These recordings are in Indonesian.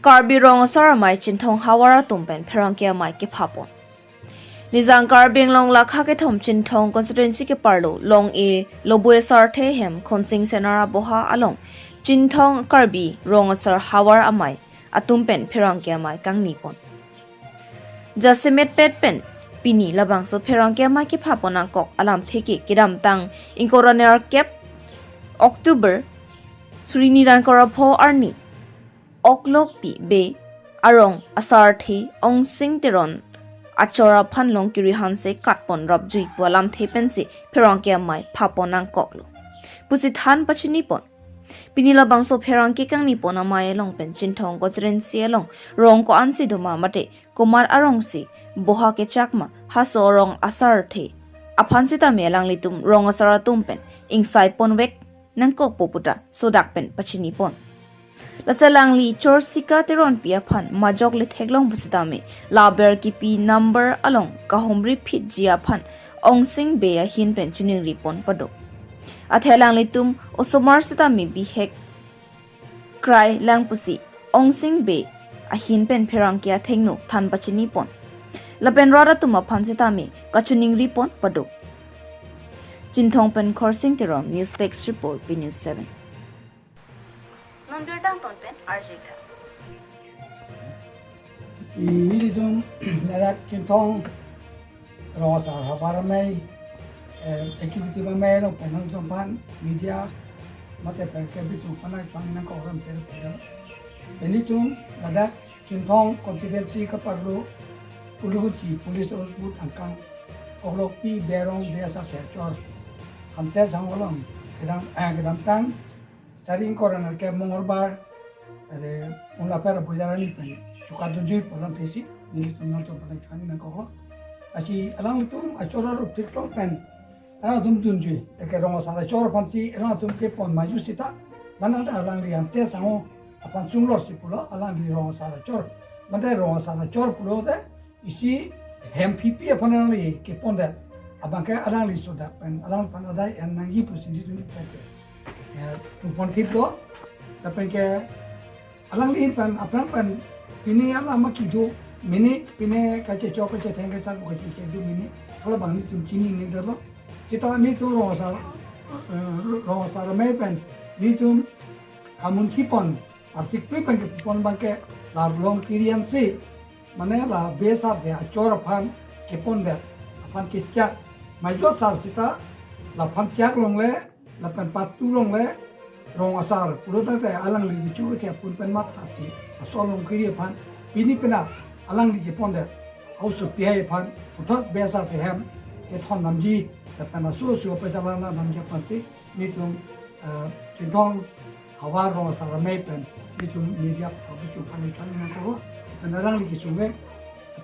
Karbi rong asar amai Chingthong havar atum pherangke amai kepha. Nizang Karbing long lakha ke thom Chingthong constituency ke parlo long e lobue sar the hem khonsing senara boha along Chingthong Karbi rong asar havar amai atum pherangke amai kangni pon. Jasimet pen pini labang so pherangke amai kepha ponang kok alam theki kiram tang inkoraner kep October Sriniran korapho arni oklok pi be arong asar the ong sing teron achora phanlong kiri hanse katpon rabjui bolam thepensi pherangke amai phaponang koklo pusi than pachini pon pinila bangso pherangke kangni pon amai long pen Chingthong constituency long rong ko ansi duma mate kumar arong si boha ke chakma haso rong asar the aphansi ta melang litum rong asar tumpen ingsai pon wek nangkok poputa sodak pen pachini pon Lasalang li chor sika teron pia phan majok le theklong busitame laber ki pi number along kahomri phit jia phan ong sing be a hin pen chuning ripon pado athelang li tum osomar sitame bi hek cry lang pusi ong sing be a hin pen pherang kya thengno than pachini pon lapen rara tuma phan sitame kachuning ripon pado Chingthong pen khorsing teron news text report p news 7 Ini zoom ada Chingthong rosa havar amai executive amai lo penang sompan media mate pherangke bitu panai pangna ko ram tere tere ini zoom ada Chingthong constituency ka parlo uluguchi police osbut angkang oklopi berong desa tercor hamse sangolong kedam tang Taring koran ke mongorbar ada unla pera bujarani pen cuka dunjui polam pesi nili tumnal to pada chani na ko asi alang tum achora ru tiklong pen ana tum dunjui ke rong sala chor panti ana tum ke pon maju sita manang da alang ri ante sango apan chunglo si pulo alang ri rong sala chor mande rong sala chor pulo de isi hem pipi apan ri ke pon da abang ke alang ri soda pen alang pan adai en nangi pusi tu pete upon tip do dapat ke alang ini pan apa pan ini alang makido mini ini kaca coklat kaca tengah tak kaca cendol mini kalau bang ni cuma cini ni dah lo kita ni tu rosa ramai pan ni tu kamun kipon plastik pan kipon bang ke larlong kirian si mana lah besar se acor pan kipon dah pan kecak maju sar kita lapan cak long le lapan patu long le rong asar pulo ta alang li chu te pun pen mat hasi asolong kiri pan ini pena alang li pon de ausu pi pan utot besar te hem ke thon namji ta pana su pesa lana namja pansi ni tum Chingthong havar rong asar mai pen ni tum media chu pan ni chan na ko pen alang li chu me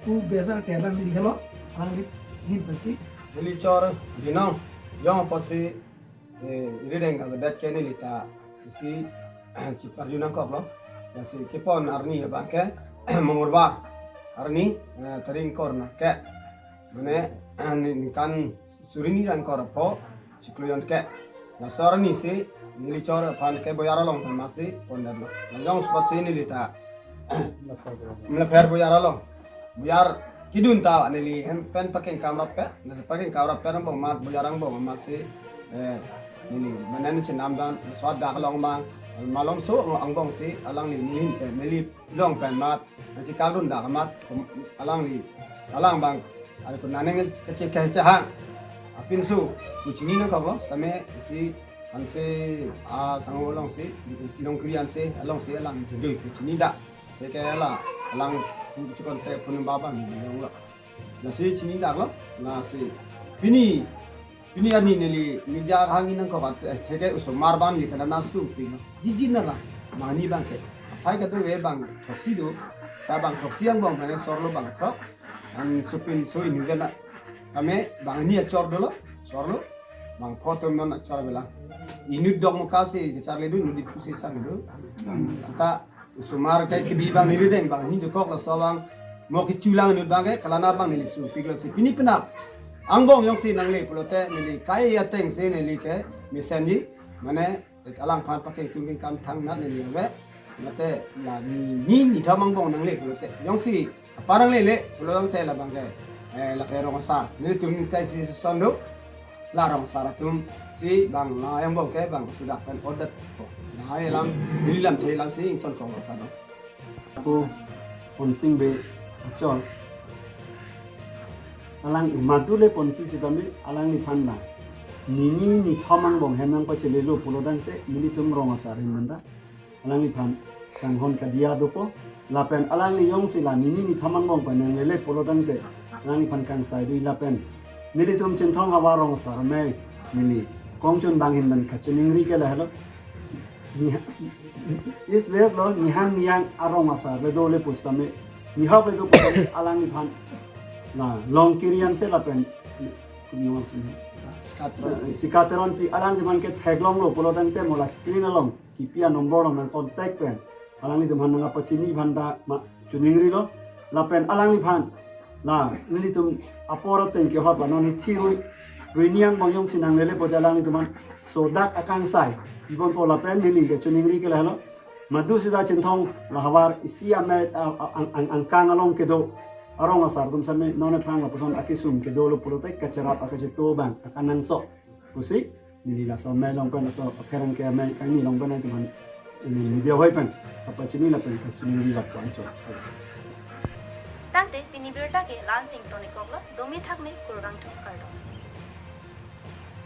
pu besar te alang li khalo alang li hin pansi Beli cor binong yang pasti ini dengan dat kene lita si cipar junang kop lo si kepon arni ya bangke mengurba arni tering korna ke mane kan surini ran korpo cikluyon ke na sorni si nili cor pan ke boyara long pan maksi pondar lo yang spot si ini lita meleper boyara long boyar kidun tawa nili hem pen pakai kamera pe na pakai kamera pe nang mat boyarang bo mat si ini mana ni senam dan swat dah long bang malom so anggong si alang ni nilin pe nili long pen mat nanti kalun dah mat alang bang ada pun naneng kecil kecil ha apin su kucing ni kau same si anse sangu long si long krian si alang tunjuk kucing dah kayak lah alang cukup te pun bapa ni long lah nasi cini dah lo nasi ini ani nili media hangin nang ko bat theke uso marban li kana nasu pino jijin na la mani bang ke phai ka do we bang thoksi do ta bang thoksi ang bang hane sorlo bang tho an supin soi ni gana kame bang ni achor do lo sorlo bang photo non achor bela ini dog mo kasi charle do ni pusi charle do sita uso mar kai ke bi bang ni deng bang ni do kok la so bang mo ki chulang ni bang ke kalana bang ni su piglo si pini pena Anggong yang si nang le pelote nili kai ateng si nili ke misanji mana alang pan pakai tinggi kam thang nat ni be mate la ni thamang bong nang le pulote yong si parang le pulong te la bangke la ke rong asar ni tum ni kai si sondo la rong asar tum si bang la yang bong ke bang sudah kan order na hai lam ni lam the lam si ton kong ka no aku ponsing be chol alang madule pon kisi tami alang ni phanna ni thamang bong hemang pa chele lo pulodang te mili tum rong asar himanda alang ni phan kang hon ka dia dopo lapen alang ni yong sila ni thamang bong pa nang lele pulodang te alang ni phan kang sai ri lapen mili tum Chingthong havar rong asar amei mili kongchun banghin ban khachuning ri ke la halo ni is bes lo ni hang niang arong asar le do le pustame ni hab le do pustame alang ni phan na long kirian se lapen kunyo sini sikatron pi alang di man ke thaglong lo polodang te mola screen along kipia nomor lo man contact pen alang ni man nga pachini bhanda ma chuningri lo lapen alang ni phan na nili tum apora ten ke hot banoni thirui ruiniang bongyong sinang lele podalang ni tuman sodak akang sai ibon po lapen nili ke chuningri ke la madu sida Chingthong la havar isi amei ang kang along ke do arong asar tum same none phang la puson akisum ke dolo pulote kacharat akajeto bang akanang so kusik nili la so me long pen so pherangke amei kani long pen tuman ni media hoi pen apa chini la pen chuni la pancho tangte pinibirta ke lan sing toni kokla domi thakme kurang thuk kardo